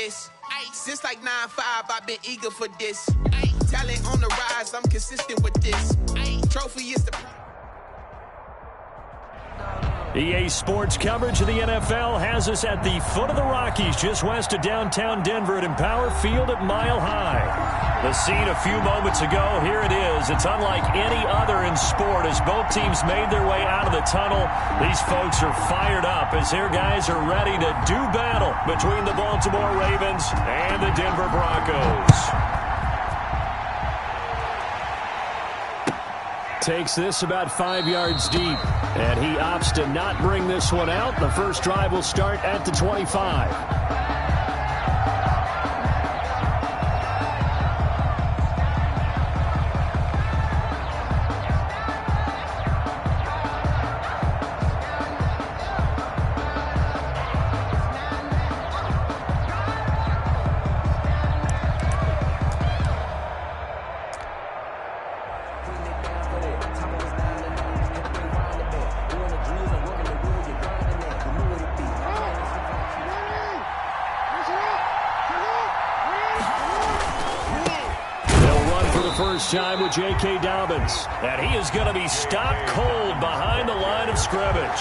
this. Since like 9-5, I've been eager for this. Talent on the rise, I'm consistent with this. Trophy is the... EA Sports coverage of the NFL has us at the foot of the Rockies, just west of downtown Denver at Empower Field at Mile High. The scene a few moments ago, here it is. It's unlike any other in sport as both teams made their way out of the tunnel. These folks are fired up as their guys are ready to do battle between the Baltimore Ravens and the Denver Broncos. Takes this about 5 yards deep, and he opts to not bring this one out. The first drive will start at the 25. First time with J.K. Dobbins, and he is going to be stopped cold behind the line of scrimmage.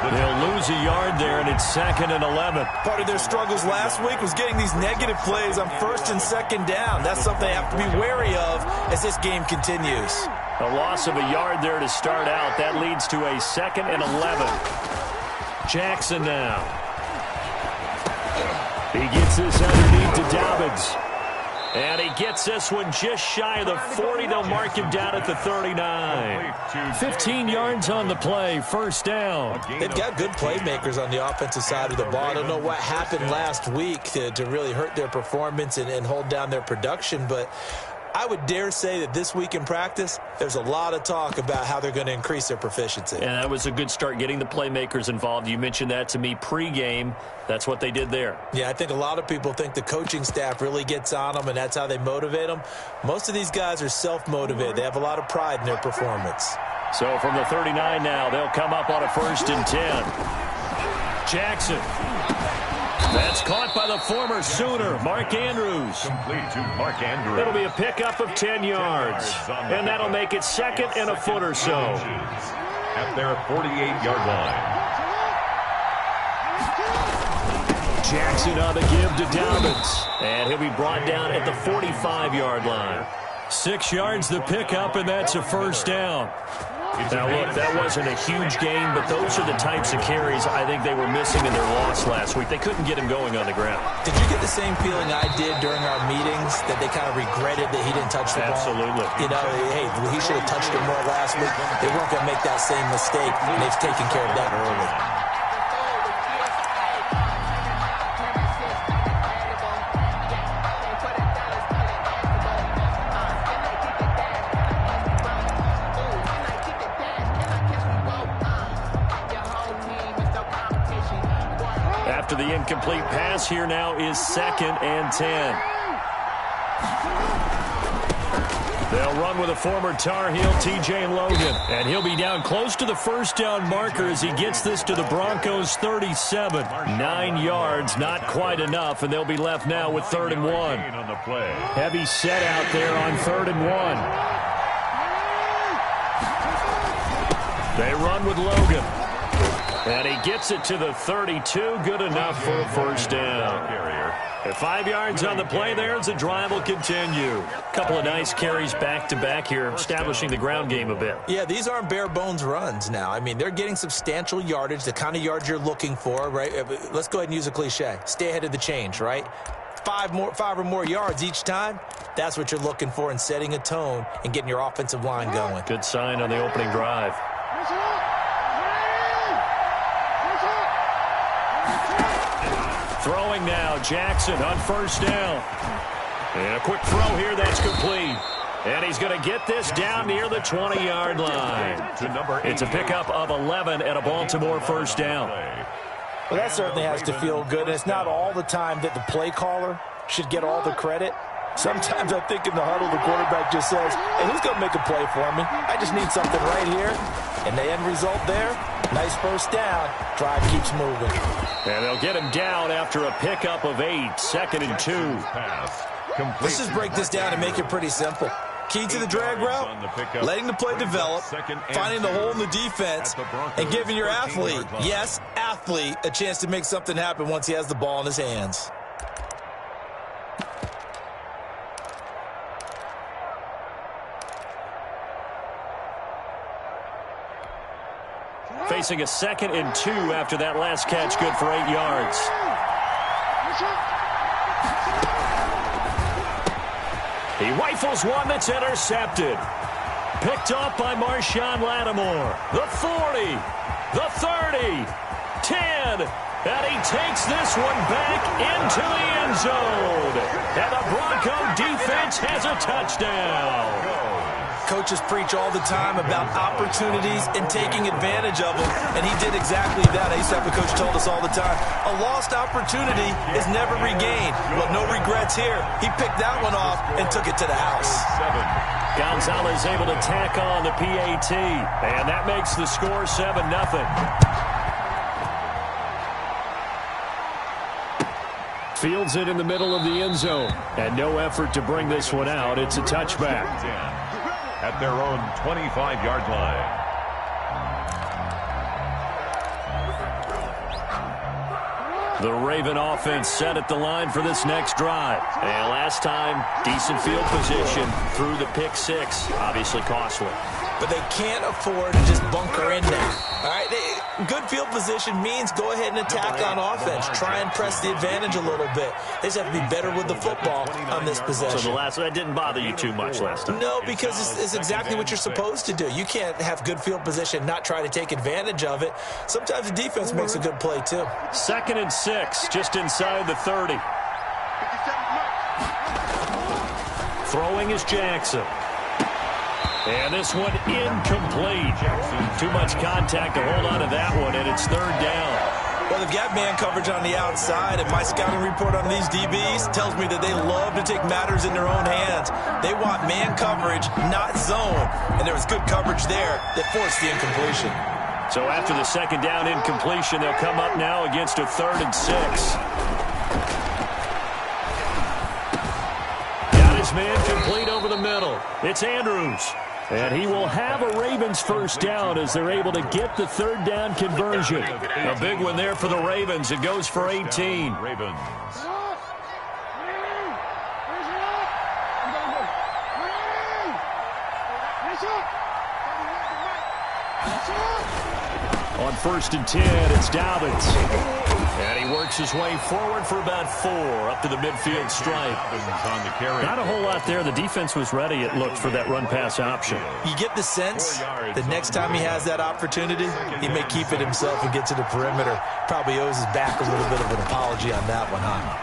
They'll lose a yard there, and it's 2nd and 11. Part of their struggles last week was getting these negative plays on 1st and 2nd down. That's something they have to be wary of as this game continues. A loss of a yard there to start out. That leads to a 2nd and 11. Jackson now. He gets this underneath to Dobbins. And he gets this one just shy of the 40. They'll mark him down at the 39. 15 yards on the play, first down. They've got good playmakers on the offensive side of the ball. I don't know what happened last week to really hurt their performance and hold down their production, but I would dare say that this week in practice, there's a lot of talk about how they're going to increase their proficiency. And that was a good start, getting the playmakers involved. You mentioned that to me pregame. That's what they did there. Yeah, I think a lot of people think the coaching staff really gets on them, and that's how they motivate them. Most of these guys are self-motivated. They have a lot of pride in their performance. So from the 39 now, they'll come up on a 1st and 10. Jackson. That's caught by the former Sooner, Mark Andrews. Complete to Mark Andrews. It'll be a pickup of 10 yards. And that'll make it 2nd and a foot or so. At their 48-yard line. Jackson on the give to Dobbins. And he'll be brought down at the 45-yard line. 6 yards the pickup, and that's a first down. Now, look, that wasn't a huge game, but those are the types of carries I think they were missing in their loss last week. They couldn't get him going on the ground. Did you get the same feeling I did during our meetings, that they kind of regretted that he didn't touch the ball? Absolutely. You know, hey, he should have touched it more last week. They weren't going to make that same mistake, and they've taken care of that early. After the incomplete pass, here now is 2nd and 10. They'll run with a former Tar Heel, T.J. Logan, and he'll be down close to the first down marker as he gets this to the Broncos' 37. 9 yards, not quite enough, and they'll be left now with 3rd and 1. Heavy set out there on 3rd and 1. They run with Logan. And he gets it to the 32. Good enough for a first down. At 5 yards on the play there as the drive will continue. A couple of nice carries back-to-back here, establishing the ground game a bit. Yeah, these aren't bare-bones runs now. I mean, they're getting substantial yardage, the kind of yards you're looking for, right? Let's go ahead and use a cliche. Stay ahead of the change, right? 5 or more yards each time, that's what you're looking for in setting a tone and getting your offensive line going. Good sign on the opening drive. Throwing now, Jackson on first down. And a quick throw here, that's complete. And he's going to get this down near the 20-yard line. It's a pickup of 11 and a Baltimore first down. Well, that certainly has to feel good. And it's not all the time that the play caller should get all the credit. Sometimes I think in the huddle, the quarterback just says, hey, who's going to make a play for me? I just need something right here. And the end result there, nice first down. Drive keeps moving. And they'll get him down after a pickup of 8, 2nd and 2. Let's just break this down and make it pretty simple. Key to the drag route, letting the play develop, finding the hole in the defense, and giving your athlete, yes, athlete, a chance to make something happen once he has the ball in his hands. Facing a 2nd and 2 after that last catch, good for 8 yards. He rifles one that's intercepted. Picked up by Marshawn Lattimore. The 40, the 30, 10, and he takes this one back into the end zone. And the Bronco defense has a touchdown. Coaches preach all the time about opportunities and taking advantage of them, and he did exactly that. I used to have a coach told us all the time, a lost opportunity is never regained. Well, no regrets here. He picked that one off and took it to the house. Gonzalez able to tack on the PAT, and that makes the score 7-0. Fields it in the middle of the end zone, and no effort to bring this one out. It's a touchback. At their own 25-yard line. The Raven offense set at the line for this next drive. And last time, decent field position through the pick 6. Obviously costly. But they can't afford to just bunker in now. All right, good field position means go ahead and attack on offense. Try and press the advantage a little bit. They just have to be better with the football on this possession. So that didn't bother you too much last time? No, because it's exactly what you're supposed to do. You can't have good field position, not try to take advantage of it. Sometimes the defense makes a good play, too. 2nd and 6, just inside the 30. Throwing is Jackson. And this one incomplete. Too much contact to hold on to that one, and it's 3rd down. Well, they've got man coverage on the outside, and my scouting report on these DBs tells me that they love to take matters in their own hands. They want man coverage, not zone. And there was good coverage there that forced the incompletion. So after the 2nd down incompletion, they'll come up now against a 3rd and 6. Got his man complete over the middle. It's Andrews. And he will have a Ravens first down as they're able to get the 3rd down conversion. A big one there for the Ravens. It goes for 18. Ravens. On 1st and 10, it's Dobbins. And he works his way forward for about 4 up to the midfield stripe. Not a whole lot there. The defense was ready, it looked, for that run-pass option. You get the sense that next time he has that opportunity, he may keep it himself and get to the perimeter. Probably owes his back a little bit of an apology on that one, huh?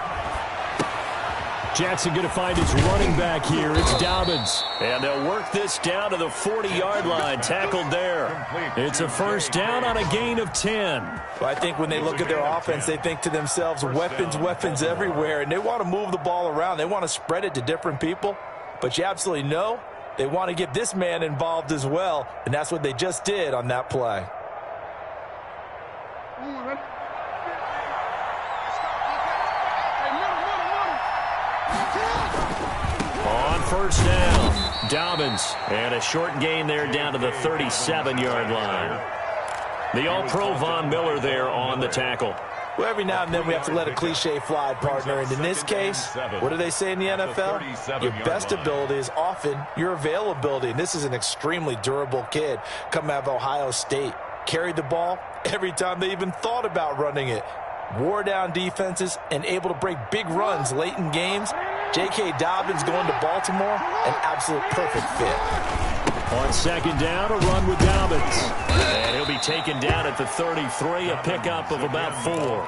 Jackson going to find his running back here. It's Dobbins. And they'll work this down to the 40-yard line. Tackled there. It's a first down on a gain of 10. Well, I think when they look at their offense, they think to themselves, weapons, weapons everywhere. And they want to move the ball around. They want to spread it to different people. But you absolutely know they want to get this man involved as well. And that's what they just did on that play. On first down, Dobbins. And a short gain there down to the 37-yard line. The All-Pro Von Miller there on the tackle. Well, every now and then we have to let a cliche fly, partner. And in this case, what do they say in the NFL? Your best ability is often your availability. And this is an extremely durable kid coming out of Ohio State. Carried the ball every time they even thought about running it. Wore down defenses and able to break big runs late in games. J.K. Dobbins going to Baltimore, an absolute perfect fit. On 2nd down, a run with Dobbins. And he'll be taken down at the 33, a pickup of about 4.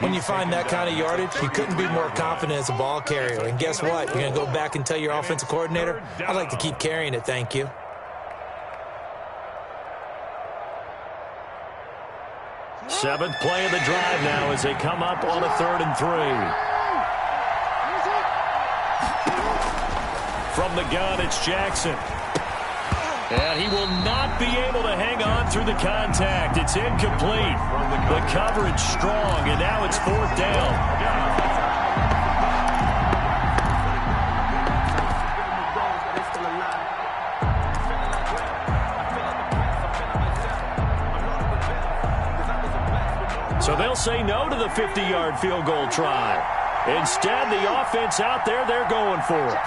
When you find that kind of yardage, you couldn't be more confident as a ball carrier. And guess what? You're going to go back and tell your offensive coordinator, I'd like to keep carrying it, thank you. Seventh play of the drive now as they come up on a 3rd and 3. From the gun, it's Jackson. And he will not be able to hang on through the contact. It's incomplete. The coverage strong, and now it's 4th down. So they'll say no to the 50-yard field goal try. Instead, the offense out there, they're going for it.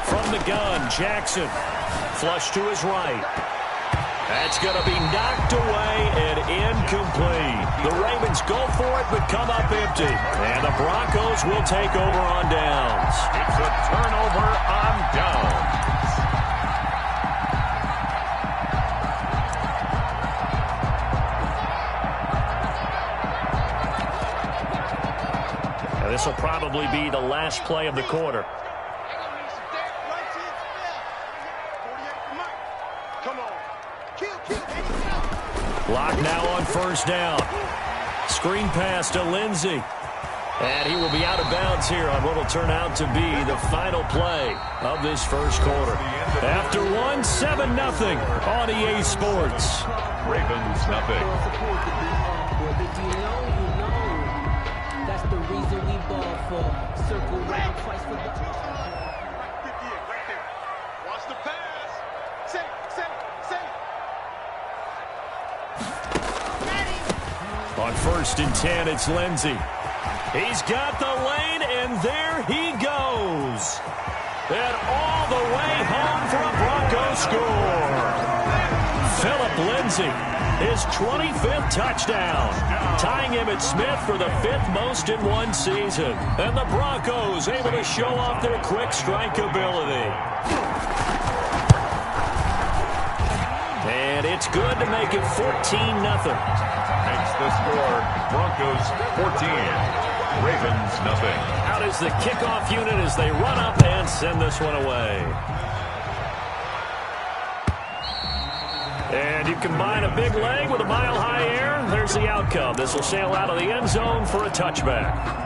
From the gun, Jackson. Flush to his right. That's going to be knocked away and incomplete. The Ravens go for it but come up empty. And the Broncos will take over on downs. It's a turnover on downs. Now, this will probably be the last play of the quarter. Block now on 1st down. Screen pass to Lindsey. And he will be out of bounds here on what will turn out to be the final play of this first quarter. After 7-0 on EA Sports. Ravens nothing. That's the reason we ball for. Circle round twice for the... Watch the pass. Set. On 1st and 10, it's Lindsey. He's got the lane, and there he goes. And all the way home for a Bronco score. Phillip Lindsey, his 25th touchdown, tying him at Smith for the 5th most in one season. And the Broncos able to show off their quick strike ability. And it's good to make it 14-0. Makes the score Broncos 14, Ravens nothing. Out is the kickoff unit as they run up and send this one away. And you combine a big leg with a mile-high air, there's the outcome. This will sail out of the end zone for a touchback.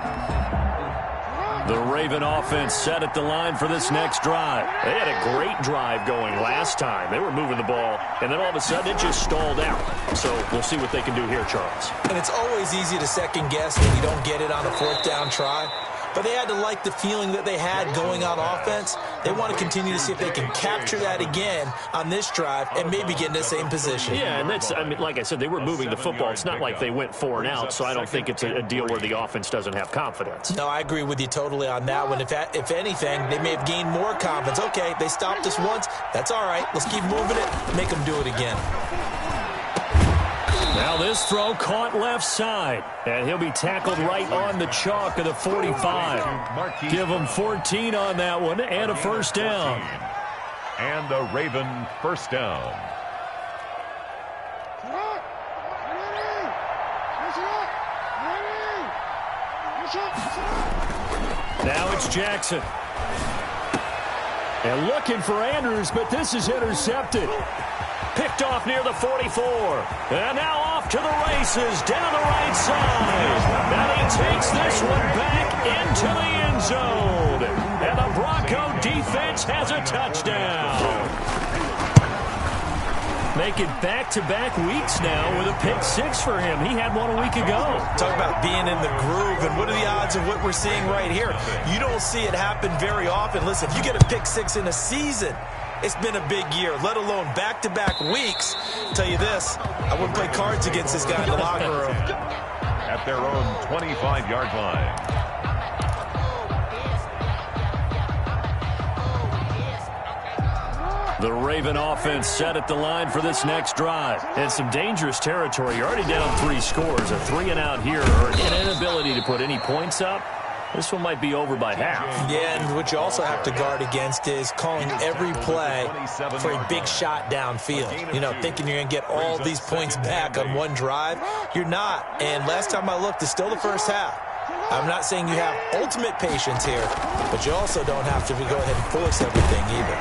The Raven offense set at the line for this next drive. They had a great drive going last time. They were moving the ball, and then all of a sudden it just stalled out. So we'll see what they can do here, Charles. And it's always easy to second guess when you don't get it on a 4th down try. But they had to like the feeling that they had going on offense. They want to continue to see if they can capture that again on this drive and maybe get in the same position. Yeah, and that's, I mean, like I said, they were moving the football. It's not like they went 4 and out, so I don't think it's a deal where the offense doesn't have confidence. No, I agree with you totally on that one. If anything, they may have gained more confidence. Okay, they stopped us once. That's all right. Let's keep moving it. Make them do it again. Now this throw caught left side, and he'll be tackled right on the chalk of the 45. Give him 14 on that one and a 1st down. And a Raven 1st down. Now it's Jackson. And looking for Andrews, but this is intercepted. Picked off near the 44. And now off to the races down the right side. And he takes this one back into the end zone. And the Bronco defense has a touchdown. Making back-to-back weeks now with a pick 6 for him. He had one a week ago. Talk about being in the groove, and what are the odds of what we're seeing right here? You don't see it happen very often. Listen, if you get a pick 6 in a season, it's been a big year, let alone back-to-back weeks. I'll tell you this, I wouldn't play cards against this guy in the locker room. At their own 25-yard line. The Raven offense set at the line for this next drive. And some dangerous territory. You're already down 3 scores. A 3 and out here, or an inability to put any points up. This one might be over by half. Yeah, and what you also have to guard against is calling every play for a big shot downfield. You know, thinking you're going to get all these points back on one drive. You're not. And last time I looked, it's still the first half. I'm not saying you have ultimate patience here, but you also don't have to go ahead and force everything either.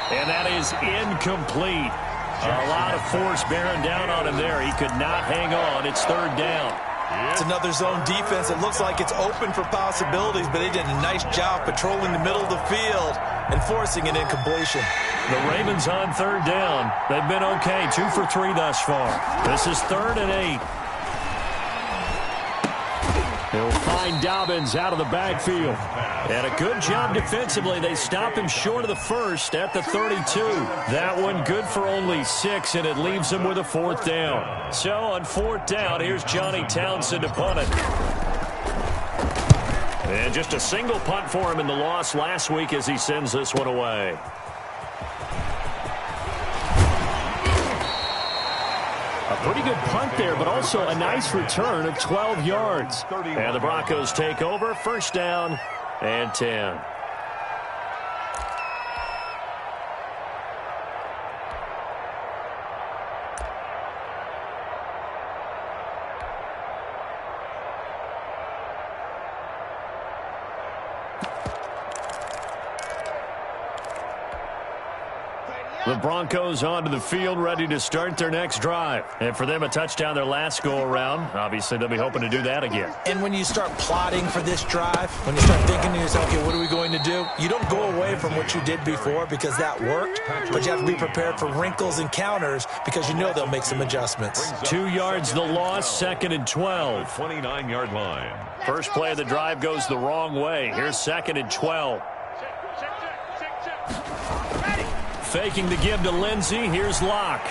And that is incomplete. A lot of force bearing down on him there. He could not hang on. It's 3rd down. It's another zone defense. It looks like it's open for possibilities, but they did a nice job patrolling the middle of the field and forcing an incompletion. The Ravens on third down. They've been okay, 2 for 3 thus far. This is 3rd and 8. He'll find Dobbins out of the backfield. And a good job defensively. They stop him short of the first at the 32. That one good for only 6, and it leaves him with a 4th down. So on 4th down, here's Johnny Townsend to punt it. And just a single punt for him in the loss last week as he sends this one away. A pretty good punt there, but also a nice return of 12 yards. And the Broncos take over, 1st down and 10. The Broncos onto the field, ready to start their next drive. And for them, a touchdown their last go-around. Obviously, they'll be hoping to do that again. And when you start plotting for this drive, when you start thinking to yourself, okay, what are we going to do? You don't go away from what you did before because that worked, but you have to be prepared for wrinkles and counters because you know they'll make some adjustments. 2 yards the loss, 2nd and 12. 29-yard line. First play of the drive goes the wrong way. Here's 2nd and 12. Faking the give to Lindsey. Here's Locke.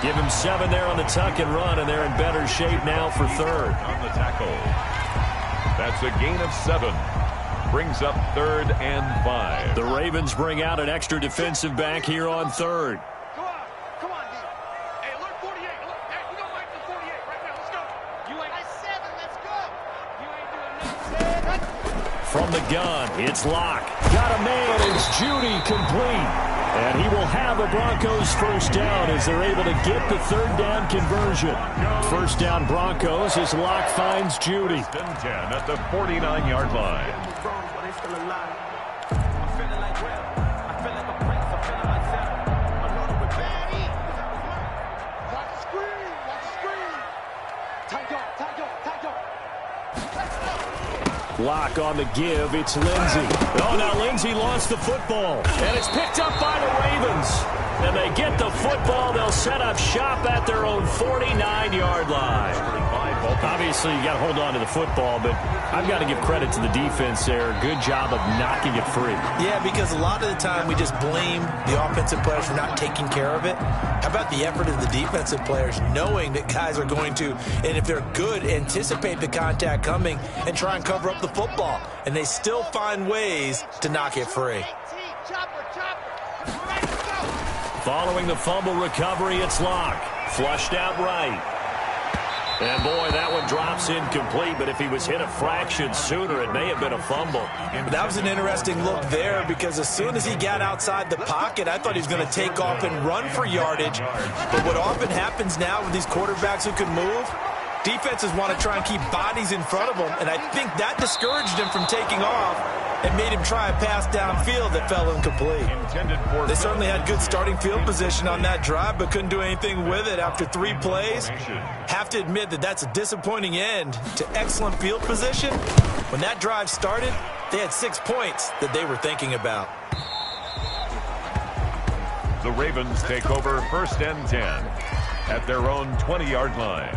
Give him 7 there on the tuck and run, and they're in better shape now for 3rd. On the tackle. That's a gain of 7. Brings up 3rd and 5. The Ravens bring out an extra defensive back here on 3rd. Come on, D. Hey, alert 48. Hey, we don't like the 48 right now. Let's go. You ain't 7. Let's go. You ain't doing nothing. From the gun, it's Locke. Got a man, it's Judy complete. And he will have a Broncos 1st down as they're able to get the 3rd down conversion. 1st down Broncos as Locke finds Judy. 10 at the 49-yard line. Locke on the give. It's Lindsey. Oh, now Lindsey lost the football. And it's picked up by the Ravens. And they get the football. They'll set up shop at their own 49-yard line. Obviously, you got to hold on to the football, but I've got to give credit to the defense there. Good job of knocking it free. Yeah, because a lot of the time we just blame the offensive players for not taking care of it. How about the effort of the defensive players knowing that guys are going to, and if they're good, anticipate the contact coming and try and cover up the football. And they still find ways to knock it free. Following the fumble recovery, it's Locke. Flushed out right. And, boy, that one drops incomplete, but if he was hit a fraction sooner, it may have been a fumble. That was an interesting look there because as soon as he got outside the pocket, I thought he was going to take off and run for yardage. But what often happens now with these quarterbacks who can move, defenses want to try and keep bodies in front of them, and I think that discouraged him from taking off and made him try a pass downfield that fell incomplete. They certainly had good starting field position on that drive, but couldn't do anything with it after 3 plays. Have to admit that that's a disappointing end to excellent field position. When that drive started, they had 6 points that they were thinking about. The Ravens take over 1st and 10 at their own 20-yard line.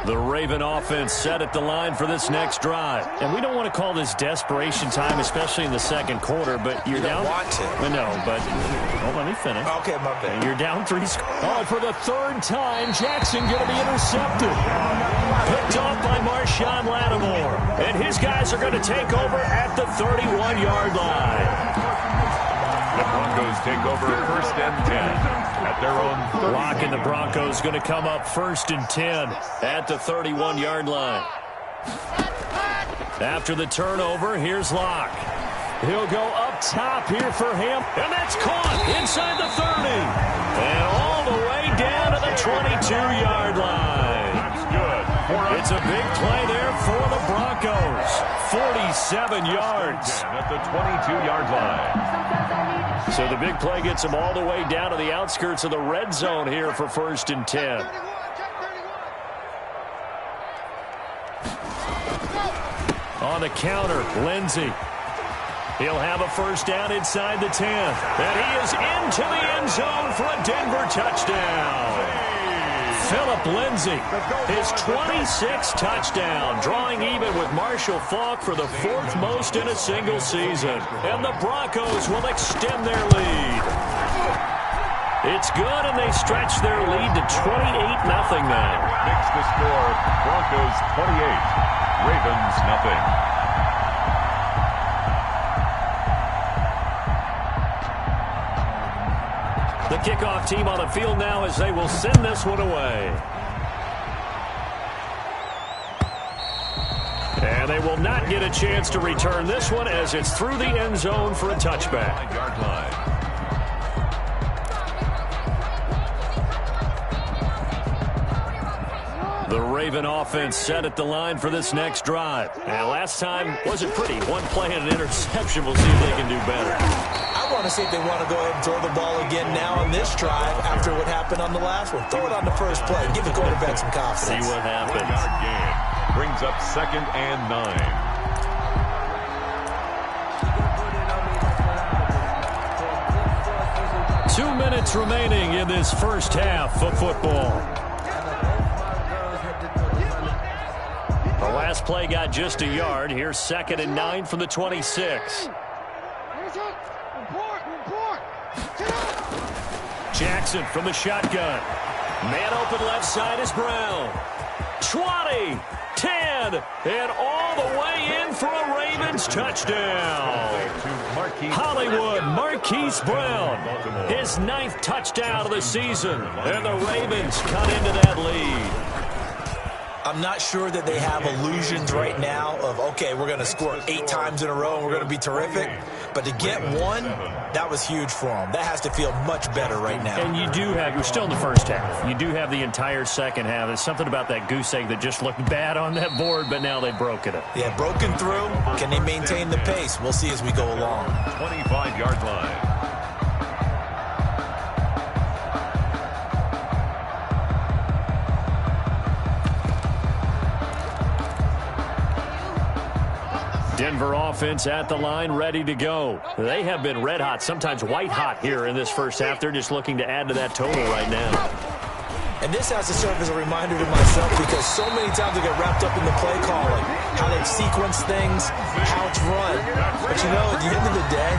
The Raven offense set at the line for this next drive. And we don't want to call this desperation time, especially in the 2nd quarter, but you're down. Want to. No, but don't let me finish. Okay, my bad. You're down 3 scores. Oh, for the 3rd time, Jackson going to be intercepted. Picked off by Marshawn Lattimore. And his guys are going to take over at the 31-yard line. The Broncos take over 1st and 10 at their own 30. Locke and the Broncos going to come up 1st and 10 at the 31-yard line. After the turnover, here's Locke. He'll go up top here for him, and that's caught inside the 30. And all the way down to the 22-yard line. That's good. It's a big play there for the Broncos. 47 yards. At the 22-yard line. So the big play gets them all the way down to the outskirts of the red zone here for 1st and 10. On the counter, Lindsey. He'll have a first down inside the 10. And he is into the end zone for a Denver touchdown. Philip Lindsey, his 26th touchdown, drawing even with Marshall Faulk for the 4th most in a single season. And the Broncos will extend their lead. It's good, and they stretch their lead to 28-0 now. Makes the score Broncos 28, Ravens nothing. The kickoff team on the field now as they will send this one away. And they will not get a chance to return this one as it's through the end zone for a touchback. Yard line. The Raven offense set at the line for this next drive. And last time wasn't pretty. One play and an interception. We'll see if they can do better. I want to see if they want to go ahead and throw the ball again now on this drive after what happened on the last one. Throw it on the first play. Give the quarterback some confidence. See what happens. 1-yard gain. Brings up 2nd and 9. 2 minutes remaining in this first half of football. The last play got just a yard. Here's 2nd and 9 from the 26. Jackson from the shotgun. Man open left side is Brown. 20, 10, and all the way in for a Ravens touchdown. Hollywood Marquise Brown, his 9th touchdown of the season, and the Ravens cut into that lead. I'm not sure that they have illusions right now of, okay, we're going to score 8 times in a row and we're going to be terrific. But to get one, that was huge for them. That has to feel much better right now. And you do have, you're still in the first half. You do have the entire second half. There's something about that goose egg that just looked bad on that board, but now they've broken it. Yeah, broken through. Can they maintain the pace? We'll see as we go along. 25-yard line. Denver offense at the line, ready to go. They have been red hot, sometimes white hot here in this first half. They're just looking to add to that total right now. And this has to serve as a reminder to myself because so many times I get wrapped up in the play calling, how they sequence things, how it's run. But you know, at the end of the day,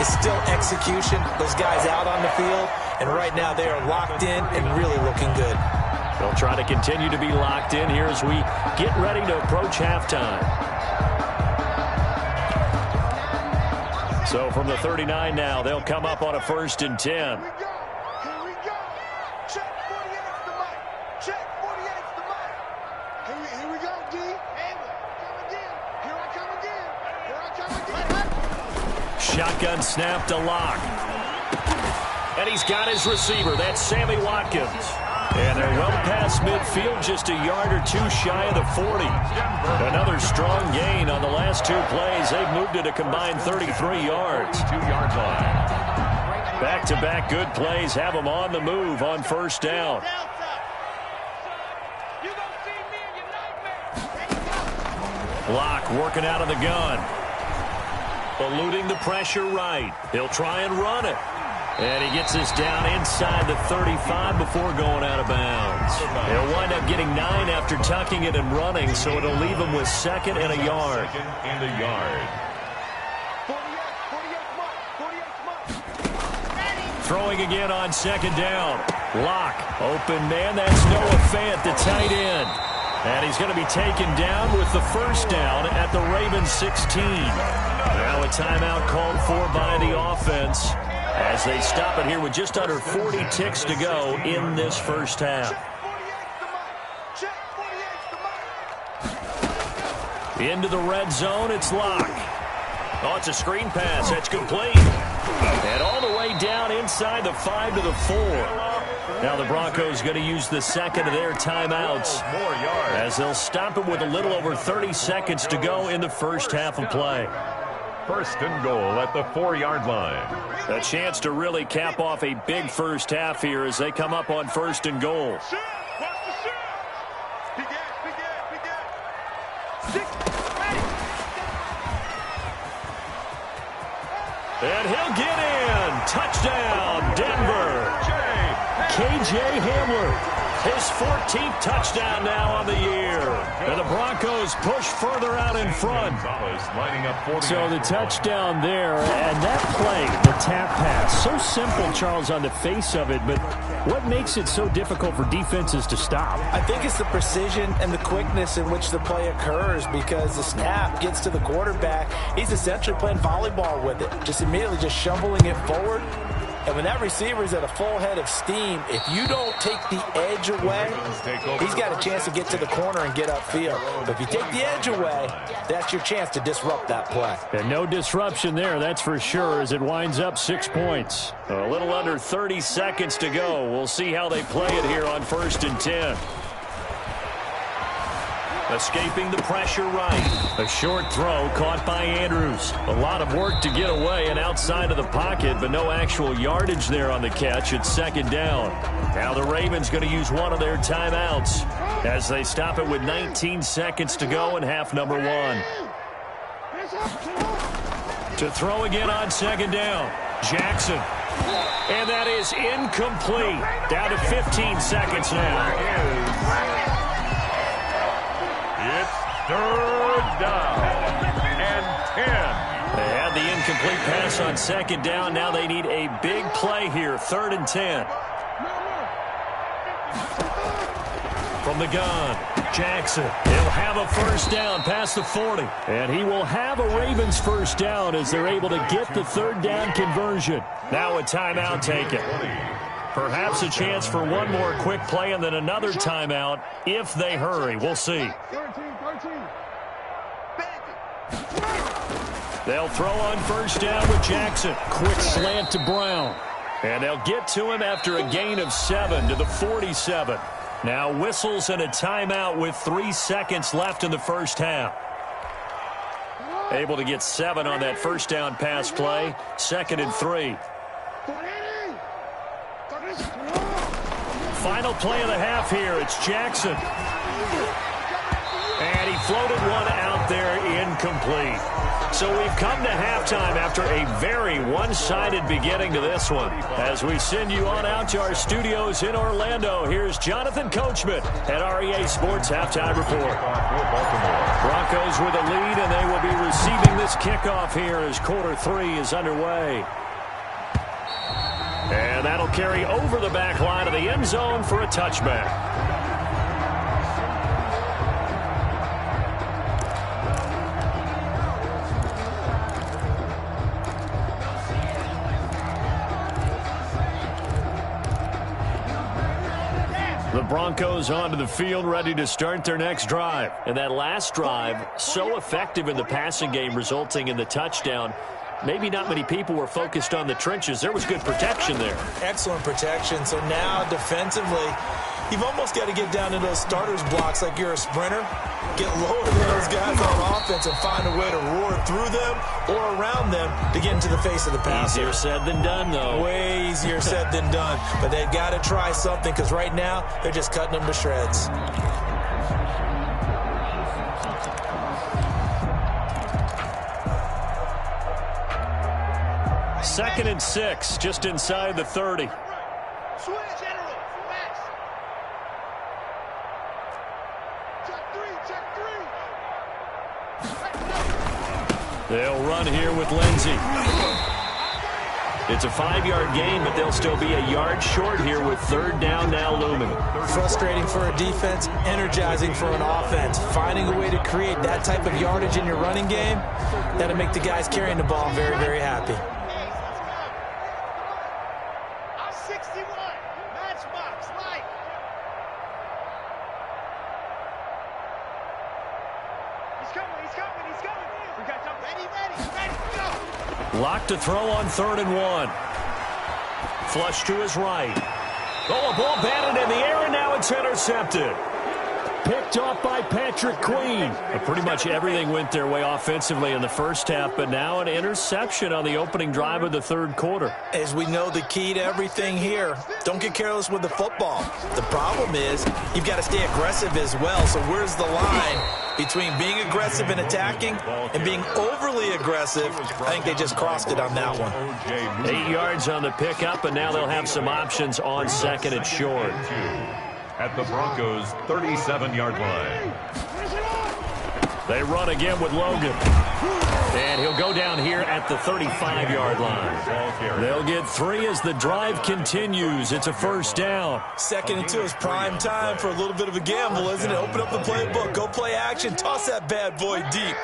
it's still execution. Those guys out on the field, and right now they are locked in and really looking good. They'll try to continue to be locked in here as we get ready to approach halftime. So from the 39 now, they'll come up on a 1st and 10. Here we go. Check 48's the mic. Check 48's the mic. Here we go, D. And come again. Here I come again. Here I come again. Shotgun snap to Locke. And he's got his receiver. That's Sammy Watkins. And they're well past midfield, just a yard or two shy of the 40. Another strong gain on the last 2 plays. They've moved it a combined 33 yards. 2-yard line. Back-to-back good plays have them on the move on first down. Locke working out of the gun. Eluding the pressure right. He'll try and run it. And he gets this down inside the 35 before going out of bounds. He'll wind up getting 9 after tucking it and running, so it'll leave him with 2nd and a yard. 2nd and a yard. 48's Throwing again on 2nd down. Locke, open man, that's Noah Fant, the tight end. And he's going to be taken down with the first down at the Ravens 16. Now a timeout called for by the offense, as they stop it here with just under 40 ticks to go in this first half. Into the red zone, it's Locke. Oh, it's a screen pass. That's complete. And all the way down inside the 5 to the 4. Now the Broncos going to use the second of their timeouts as as they'll stop it with a little over 30 seconds to go in the first half of play. First and goal at the 4-yard line. A chance to really cap off a big first half here as they come up on first and goal. And he'll get in. Touchdown, Denver. KJ Hamler. His 14th touchdown now on the year. And the Broncos push further out in front. So the touchdown there, and that play, the tap pass, so simple, Charles, on the face of it, but what makes it so difficult for defenses to stop? I think it's the precision and the quickness in which the play occurs, because the snap gets to the quarterback. He's essentially playing volleyball with it, just immediately just shoveling it forward. And when that receiver is at a full head of steam, if you don't take the edge away, he's got a chance to get to the corner and get upfield. But if you take the edge away, that's your chance to disrupt that play. And no disruption there, that's for sure, as it winds up 6 points. A little under 30 seconds to go. We'll see how they play it here on 1st and 10. Escaping the pressure right. A short throw caught by Andrews. A lot of work to get away and outside of the pocket, but no actual yardage there on the catch. It's 2nd down. Now the Ravens going to use one of their timeouts as they stop it with 19 seconds to go in half number 1. To throw again on 2nd down. Jackson. And that is incomplete. Down to 15 seconds now. It's 3rd down and 10. They had the incomplete pass on 2nd down. Now they need a big play here. 3rd and 10. From the gun, Jackson. He'll have a first down past the 40. And he will have a Ravens first down as they're able to get the 3rd down conversion. Now a timeout taken. Perhaps a chance for one more quick play and then another timeout if they hurry. We'll see. They'll throw on first down with Jackson. Quick slant to Brown. And they'll get to him after a gain of 7 to the 47. Now whistles and a timeout with 3 seconds left in the first half. Able to get 7 on that first down pass play. 2nd and 3. Final play of the half here. It's Jackson. And he floated one out there incomplete. So we've come to halftime after a very one-sided beginning to this one. As we send you on out to our studios in Orlando, here's Jonathan Coachman at REA Sports Halftime Report. Broncos with a lead, and they will be receiving this kickoff here as quarter 3 is underway. And that'll carry over the back line of the end zone for a touchback. The Broncos onto the field, ready to start their next drive. And that last drive, so effective in the passing game, resulting in the touchdown. Maybe not many people were focused on the trenches. There was good protection there. Excellent protection. So now defensively, you've almost got to get down to those starters blocks like you're a sprinter. Get lower than those guys on offense and find a way to roar through them or around them to get into the face of the passer. Easier said than done, though. Way easier said than done. But they've got to try something, because right now they're just cutting them to shreds. Second and 6, just inside the 30. They'll run here with Lindsey. It's a 5-yard gain, but they'll still be a yard short here with 3rd down now looming. Frustrating for a defense, energizing for an offense. Finding a way to create that type of yardage in your running game, that'll make the guys carrying the ball very, very happy. Locked to throw on 3rd and 1. Flush to his right. Oh, a ball batted in the air, and now it's intercepted. picked off by Patrick Queen. Pretty much everything went their way offensively in the first half, but now an interception on the opening drive of the third quarter. As we know, the key to everything here, don't get careless with the football. The problem is you've got to stay aggressive as well. So where's the line between being aggressive and attacking and being overly aggressive? I think they just crossed it on that one. 8 yards on the pickup, and now they'll have some options on second and short. At the Broncos' 37-yard line. They run again with Logan. And he'll go down here at the 35-yard line. They'll get 3 as the drive continues. It's a first down. 2nd and 2 is prime time for a little bit of a gamble, isn't it? Open up the playbook, go play action, toss that bad boy deep.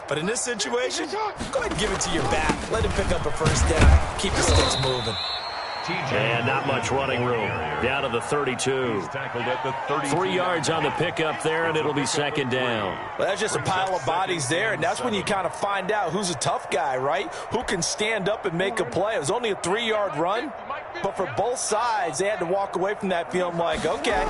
But in this situation, go ahead and give it to your back. Let him pick up a first down. Keep the sticks moving. And not much running room. Down to the 32. 3 yards on the pickup there, and it'll be second down. Well, that's just a pile of bodies there, and that's when you kind of find out who's a tough guy, right? Who can stand up and make a play. It was only a 3-yard run, but for both sides, they had to walk away from that feeling like, okay,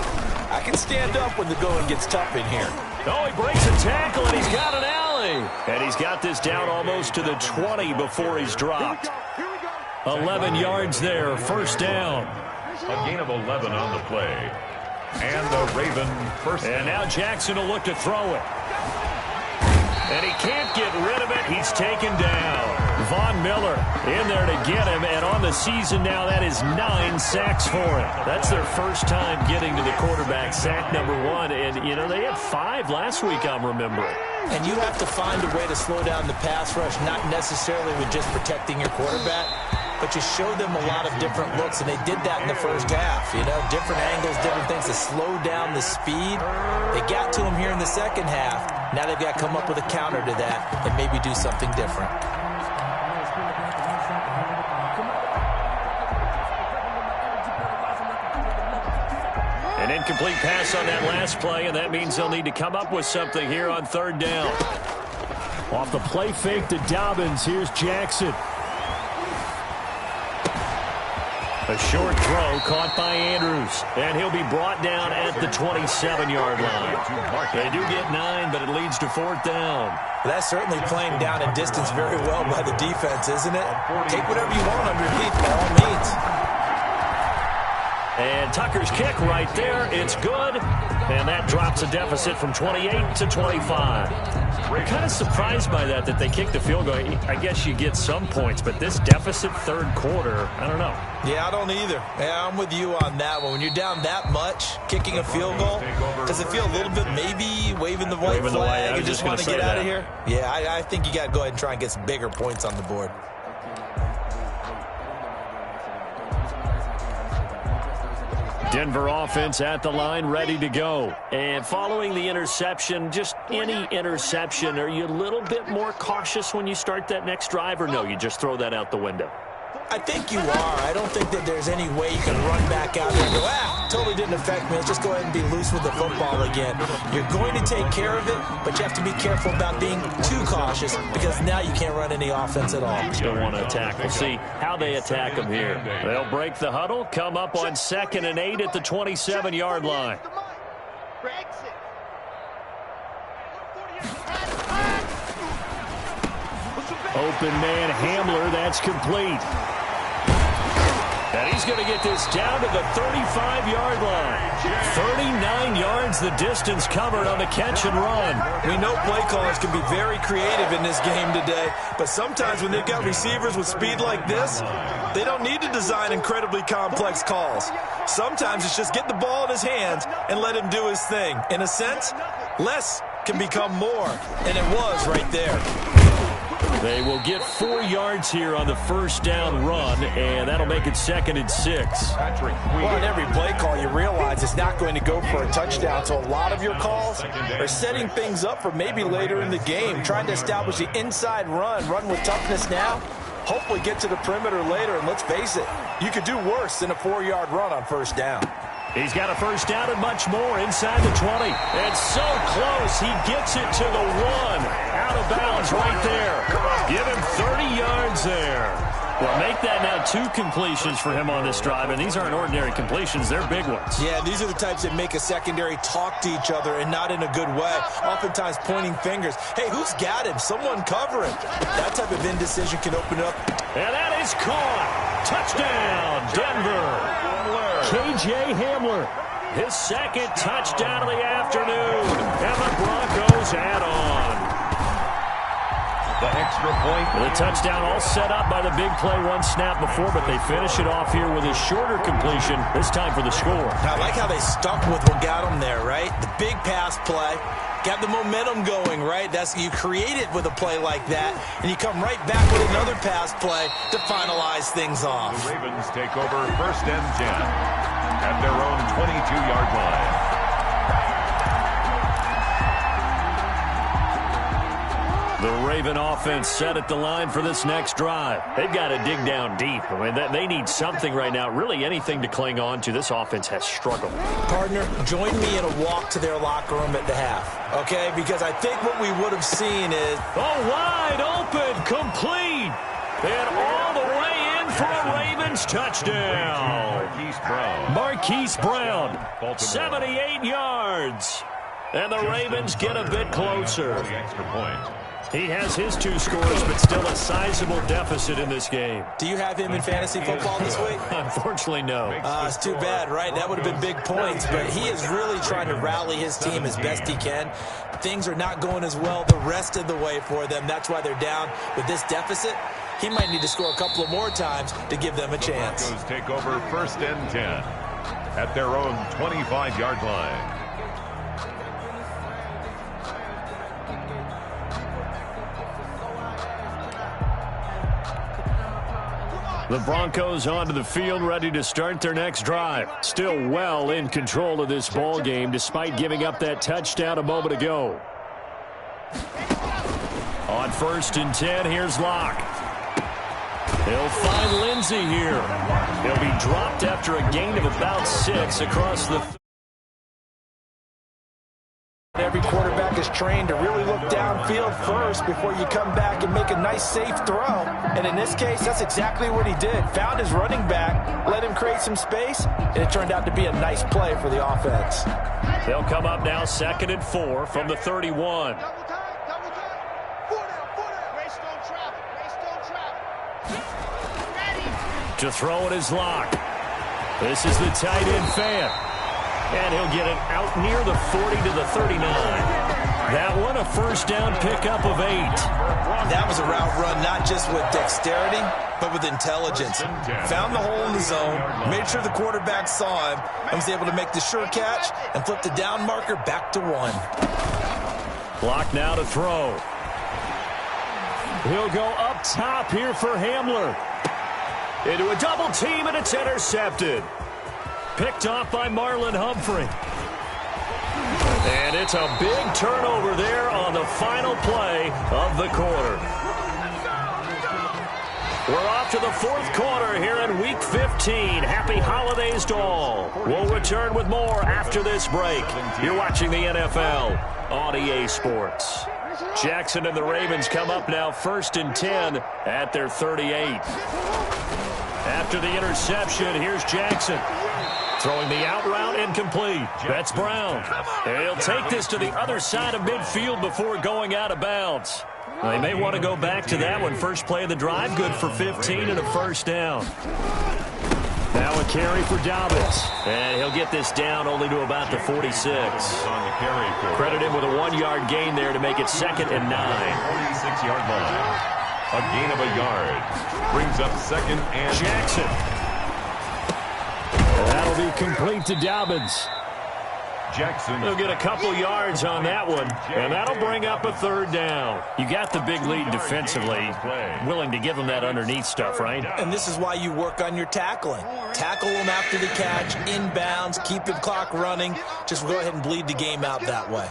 I can stand up when the going gets tough in here. Oh, he breaks a tackle, and he's got an alley. And he's got this down almost to the 20 before he's dropped. 11 yards there, first down. A gain of 11 on the play. And the Raven first down. And now Jackson will look to throw it. And he can't get rid of it. He's taken down. Von Miller in there to get him. And on the season now, that is 9 sacks for him. That's their first time getting to the quarterback, sack number 1. And, you know, they had 5 last week, I'm remembering. And you have to find a way to slow down the pass rush, not necessarily with just protecting your quarterback, but you show them a lot of different looks, and they did that in the first half. You know, different angles, different things to slow down the speed. They got to him here in the second half. Now they've got to come up with a counter to that and maybe do something different. An incomplete pass on that last play, and that means they'll need to come up with something here on third down. Off the play fake to Dobbins, here's Jackson. A short throw caught by Andrews, and he'll be brought down at the 27-yard line. They do get 9, but it leads to fourth down. That's certainly playing down and distance very well by the defense, isn't it? Take whatever you want underneath, by all means. And Tucker's kick right there. It's good. And that drops a deficit from 28 to 25. We're kind of surprised by that they kicked the field goal. I guess you get some points, but this deficit third quarter, I don't know. Yeah, I don't either. Yeah, I'm with you on that one. When you're down that much, kicking a field goal, does it feel a little bit maybe waving the white flag and just want to get out of here? Yeah, I think you got to go ahead and try and get some bigger points on the board. Denver offense at the line, ready to go. And following the interception, just any interception, are you a little bit more cautious when you start that next drive, or no, you just throw that out the window? I think you are. I don't think that there's any way you can run back out there and go, totally didn't affect me. Let's just go ahead and be loose with the football again. You're going to take care of it, but you have to be careful about being too cautious because now you can't run any offense at all. Still want to attack. We'll see how they attack them here. They'll break the huddle, come up on 2nd and 8 at the 27-yard line. Open man Hamler, that's complete. And he's going to get this down to the 35-yard line. 39 yards the distance covered on the catch and run. We know play callers can be very creative in this game today, but sometimes when they've got receivers with speed like this, they don't need to design incredibly complex calls. Sometimes it's just get the ball in his hands and let him do his thing. In a sense, less can become more, and it was right there. They will get 4 yards here on the first down run, and that'll make it 2nd and 6. Well, in every play call, you realize it's not going to go for a touchdown, so a lot of your calls are setting things up for maybe later in the game, trying to establish the inside run with toughness now, hopefully get to the perimeter later, and let's face it, you could do worse than a 4-yard run on first down. He's got a first down and much more inside the 20. And so close, he gets it to the 1. Out of bounds right there. Give him 30 yards there. Well, make that now 2 completions for him on this drive, and these aren't ordinary completions. They're big ones. Yeah, these are the types that make a secondary talk to each other and not in a good way, oftentimes pointing fingers. Hey, who's got him? Someone cover him. That type of indecision can open up. And that is caught. Touchdown, Denver. K.J. Hamler, his second touchdown of the afternoon. And the Broncos add on. The extra point. The touchdown all set up by the big play one snap before, but they finish it off here with a shorter completion, this time for the score. I like how they stuck with what got them there, right? The big pass play. Got the momentum going, right? You create it with a play like that, and you come right back with another pass play to finalize things off. The Ravens take over 1st and 10 at their own 22-yard line. The Raven offense set at the line for this next drive. They've got to dig down deep. I mean, they need something right now, really anything to cling on to. This offense has struggled. Partner, join me in a walk to their locker room at the half, okay? Because I think what we would have seen is... Oh, wide open, complete, and all the way in for a Ravens touchdown. Marquise Brown, 78 yards. And the Ravens get a bit closer. Extra point. He has his 2 scores, but still a sizable deficit in this game. Do you have him in fantasy football this week? Unfortunately, no. It's too bad, right? That would have been big points, but he is really trying to rally his team as best he can. Things are not going as well the rest of the way for them. That's why they're down with this deficit. He might need to score a couple of more times to give them a chance. The Broncos take over 1st and 10 at their own 25-yard line. The Broncos onto the field, ready to start their next drive. Still well in control of this ball game, despite giving up that touchdown a moment ago. On 1st and 10, here's Locke. He'll find Lindsey here. He'll be dropped after a gain of about 6 across the... Every quarterback is trained to really look downfield first before you come back and make a nice, safe throw. And in this case, that's exactly what he did. Found his running back, let him create some space, and it turned out to be a nice play for the offense. They'll come up now 2nd and 4 from the 31. To throw it is Locke. This is the tight end fan. And he'll get it out near the 40 to the 39. That one a 1st down pickup of 8. That was a route run not just with dexterity, but with intelligence. Found the hole in the zone, made sure the quarterback saw him, and was able to make the sure catch and flip the down marker back to 1. Clock now to throw. He'll go up top here for Hamler. Into a double team, and it's intercepted. Picked off by Marlon Humphrey. And it's a big turnover there on the final play of the quarter. We're off to the 4th quarter here in Week 15. Happy holidays to all. We'll return with more after this break. You're watching the NFL on EA Sports. Jackson and the Ravens come up now 1st and 10 at their 38. After the interception, here's Jackson. Throwing the out route incomplete. That's Brown. And he'll take this to the other side of midfield before going out of bounds. They may want to go back to that one. First play of the drive, good for 15 and a 1st down. Now a carry for Dobbins. And he'll get this down only to about the 46. Credit him with a 1-yard gain there to make it 2nd and 9. 46-yard line. A gain of a yard. Brings up 2nd and... Jackson. That'll be complete to Dobbins. Jackson. He'll get a couple yards on that one, and that'll bring up a 3rd down. You got the big lead defensively, willing to give them that underneath stuff, right? And this is why you work on your tackling. Tackle them after the catch, inbounds, keep the clock running. Just go ahead and bleed the game out that way.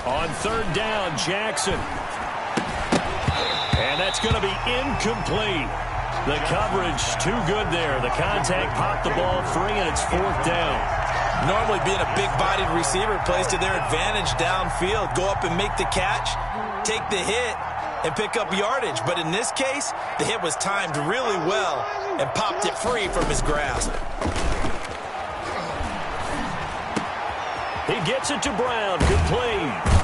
On 3rd down, Jackson. And that's going to be incomplete. The coverage too good there. The contact popped the ball free, and it's 4th down. Normally being a big-bodied receiver plays to their advantage downfield. Go up and make the catch, take the hit, and pick up yardage. But in this case, the hit was timed really well and popped it free from his grasp. He gets it to Brown. Complete.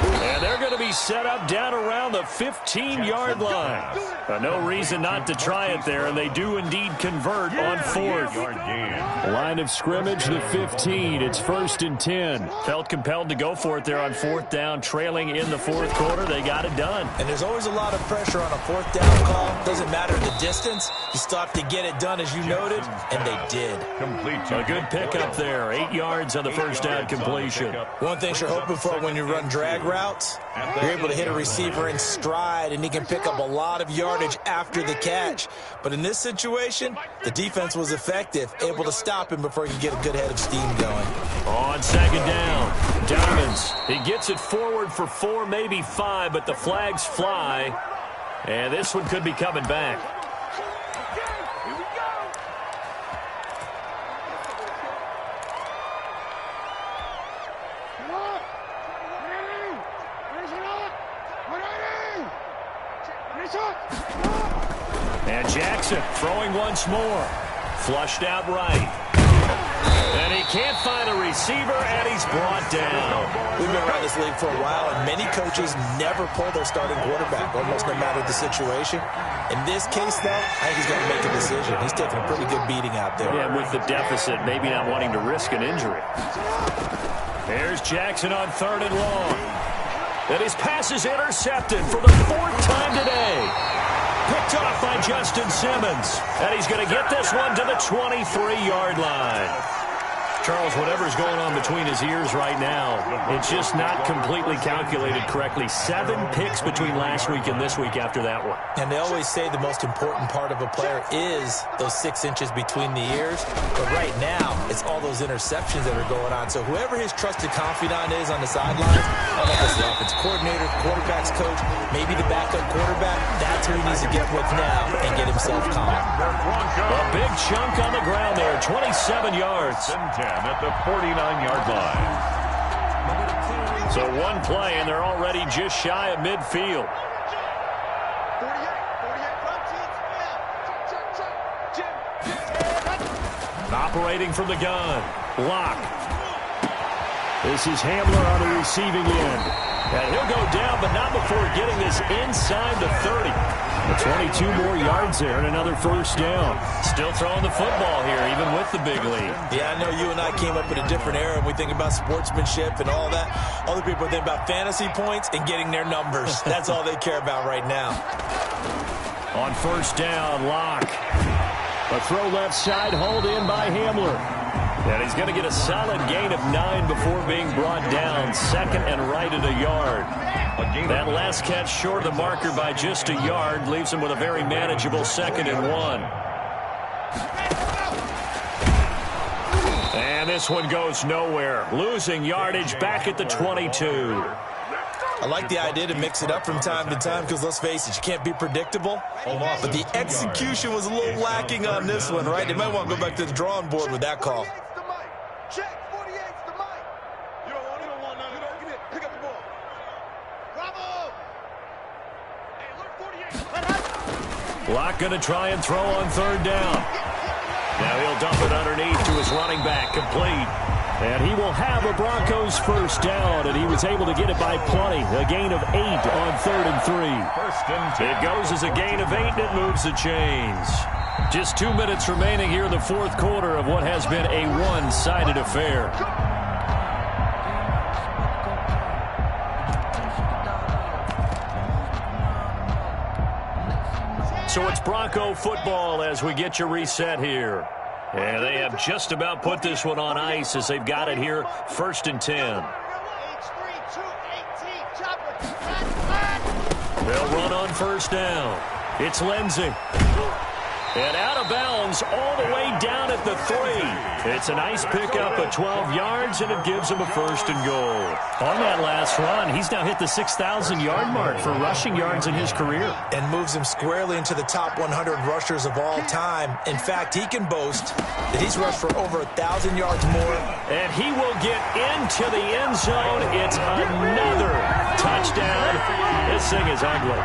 And they're going to be set up down around the 15-yard line. No reason not to try it there, and they do indeed convert on fourth. Line of scrimmage, the 15. It's 1st and 10. Felt compelled to go for it there on 4th down, trailing in the 4th quarter. They got it done. And there's always a lot of pressure on a 4th down call. Doesn't matter the distance. You still have to get it done, as you noted, and they did. A good pickup there. 8 yards on the 1st down completion. One thing you're hoping for when you run drag routes, you're able to hit a receiver in stride, and he can pick up a lot of yardage after the catch. But in this situation, the defense was effective, able to stop him before he could get a good head of steam going. On 2nd down, Diamonds. He gets it forward for 4, maybe 5, but the flags fly. And this one could be coming back. And Jackson throwing once more. Flushed out right. And he can't find a receiver, and he's brought down. We've been around this league for a while, and many coaches never pull their starting quarterback, almost no matter the situation. In this case, though, I think he's going to make a decision. He's taking a pretty good beating out there. Yeah, with the deficit, maybe not wanting to risk an injury. There's Jackson on 3rd and long. And his pass is intercepted for the 4th time today. Picked off by Justin Simmons. And he's going to get this one to the 23-yard line. Charles, whatever's going on between his ears right now, it's just not completely calculated correctly. 7 picks between last week and this week after that one. And they always say the most important part of a player is those 6 inches between the ears. But right now, it's all those interceptions that are going on. So whoever his trusted confidant is on the sidelines, I don't know if it's the offensive coordinator, quarterback's coach, maybe the backup quarterback, that's who he needs to get with now and get himself calm. A big chunk on the ground there, 27 yards. At the 49-yard line. So one play, and they're already just shy of midfield. Operating from the gun. Lock. This is Hamler on the receiving end. And he'll go down, but not before getting this inside the 30. 22 more yards there and another 1st down. Still throwing the football here, even with the big lead. Yeah, I know you and I came up in a different era, and we think about sportsmanship and all that. Other people think about fantasy points and getting their numbers. That's all they care about right now. On 1st down, Lock. A throw left side, hauled in by Hamler. And he's going to get a solid gain of 9 before being brought down. 2nd and right at a yard. That last catch short of the marker by just a yard leaves him with a very manageable 2nd and 1. And this one goes nowhere. Losing yardage back at the 22. I like the idea to mix it up from time to time because, let's face it, you can't be predictable. But the execution was a little lacking on this one, right? They might want to go back to the drawing board with that call. Check 48's the mic. You don't want none. Get it. Pick up the ball. Bravo. Hey, look, 48. Lock going to try and throw on 3rd down. Now he'll dump it underneath to his running back, complete. And he will have a Broncos 1st down, and he was able to get it by plenty. A gain of 8 on 3rd and 3. 1st and 10. It goes as a gain of 8, and it moves the chains. Just 2 minutes remaining here in the 4th quarter of what has been a one-sided affair. So it's Bronco football as we get you reset here. And they have just about put this one on ice as they've got it here, 1st and 10. They'll run on 1st down. It's Lindsey. And out of bounds comes all the way down at the 3. It's a nice pickup of 12 yards, and it gives him a 1st and goal. On that last run, he's now hit the 6,000-yard mark for rushing yards in his career. And moves him squarely into the top 100 rushers of all time. In fact, he can boast that he's rushed for over 1,000 yards more. And he will get into the end zone. It's another touchdown. This thing is ugly.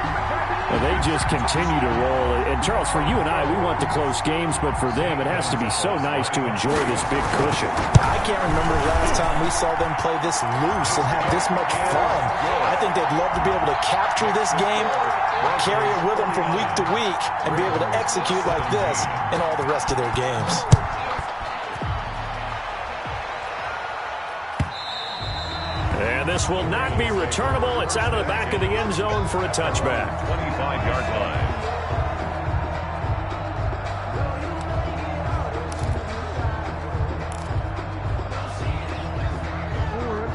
Well, they just continue to roll. And, Charles, for you and I, we want the close games, but for them, it has to be so nice to enjoy this big cushion. I can't remember the last time we saw them play this loose and have this much fun. I think they'd love to be able to capture this game, carry it with them from week to week, and be able to execute like this in all the rest of their games. And this will not be returnable. It's out of the back of the end zone for a touchback. 25-yard line.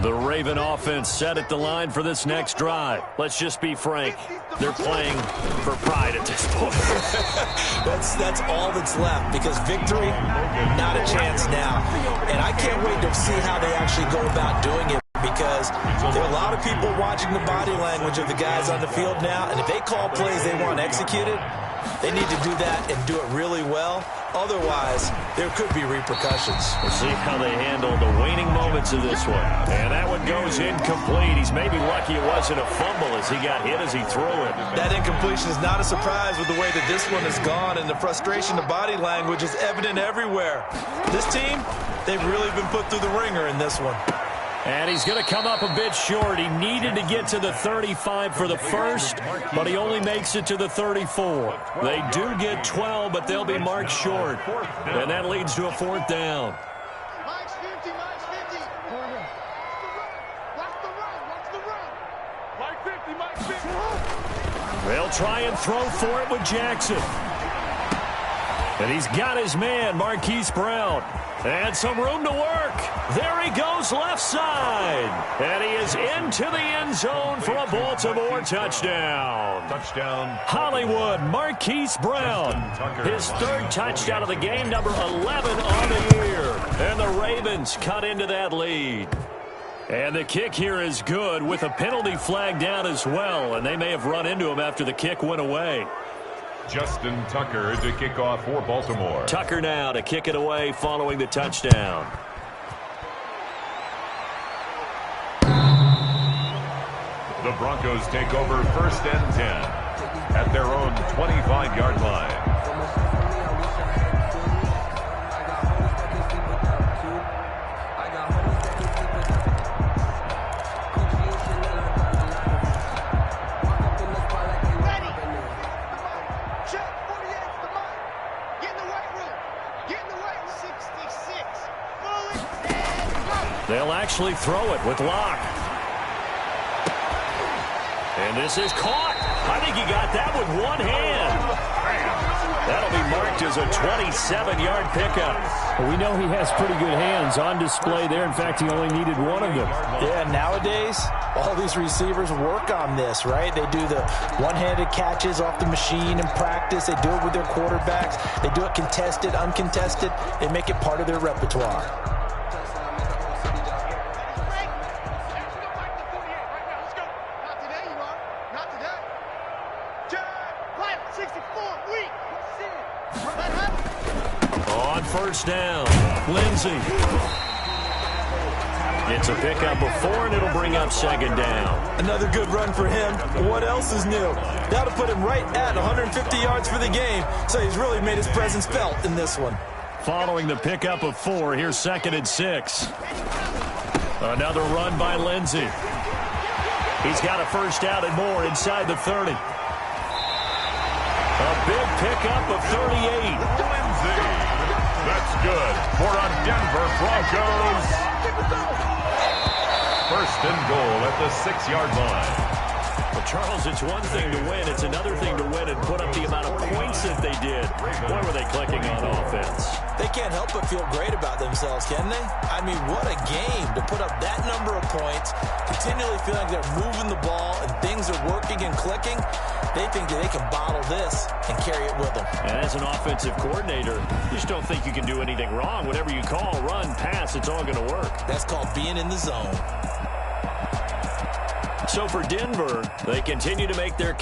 The Raven offense set at the line for this next drive. Let's just be frank. They're playing for pride at this point. That's all that's left, because victory, not a chance now. And I can't wait to see how they actually go about doing it, because there are a lot of people watching the body language of the guys on the field now, and if they call plays they want executed, they need to do that and do it really well. Otherwise, there could be repercussions. We'll see how they handle the waning moments of this one. And that one goes incomplete. He's maybe lucky it wasn't a fumble as he got hit as he threw it. That incompletion is not a surprise with the way that this one has gone, and the frustration of body language is evident everywhere. This team, they've really been put through the ringer in this one. And he's going to come up a bit short. He needed to get to the 35 for the first, but he only makes it to the 34. They do get 12, but they'll be marked short. And that leads to a 4th down. Mike's 50, Mike's 50. Watch the run, watch the run. Mike 50, Mike 50. They'll try and throw for it with Jackson. And he's got his man, Marquise Brown. And some room to work. There he goes left side. And he is into the end zone for a Baltimore touchdown. Touchdown. Hollywood, Marquise Brown. His 3rd touchdown of the game, number 11 on the year. And the Ravens cut into that lead. And the kick here is good with a penalty flag down as well. And they may have run into him after the kick went away. Justin Tucker to kick off for Baltimore. Tucker now to kick it away following the touchdown. The Broncos take over 1st and 10 at their own 25-yard line. They'll actually throw it with Locke. And this is caught. I think he got that with one hand. That'll be marked as a 27-yard pickup. Well, we know he has pretty good hands on display there. In fact, he only needed one of them. Yeah, nowadays, all these receivers work on this, right? They do the one-handed catches off the machine in practice. They do it with their quarterbacks. They do it contested, uncontested. They make it part of their repertoire. On 1st down, Lindsey. It's a pickup of 4, and it'll bring up 2nd down. Another good run for him. What else is new? That'll put him right at 150 yards for the game, so he's really made his presence felt in this one. Following the pickup of 4, here's 2nd and 6. Another run by Lindsey. He's got a 1st down and more inside the 30. A big pickup of 38. Lindsey. That's good for a Denver Broncos. 1st and goal at the 6-yard line. Well, Charles, it's one thing to win. It's another thing to win and put up the amount of points that they did. Boy, were they clicking on offense. They can't help but feel great about themselves, can they? I mean, what a game to put up that number of points, continually feeling like they're moving the ball and things are working and clicking. They think that they can bottle this and carry it with them. And as an offensive coordinator, you just don't think you can do anything wrong. Whatever you call, run, pass, it's all going to work. That's called being in the zone. So for Denver, they continue to make their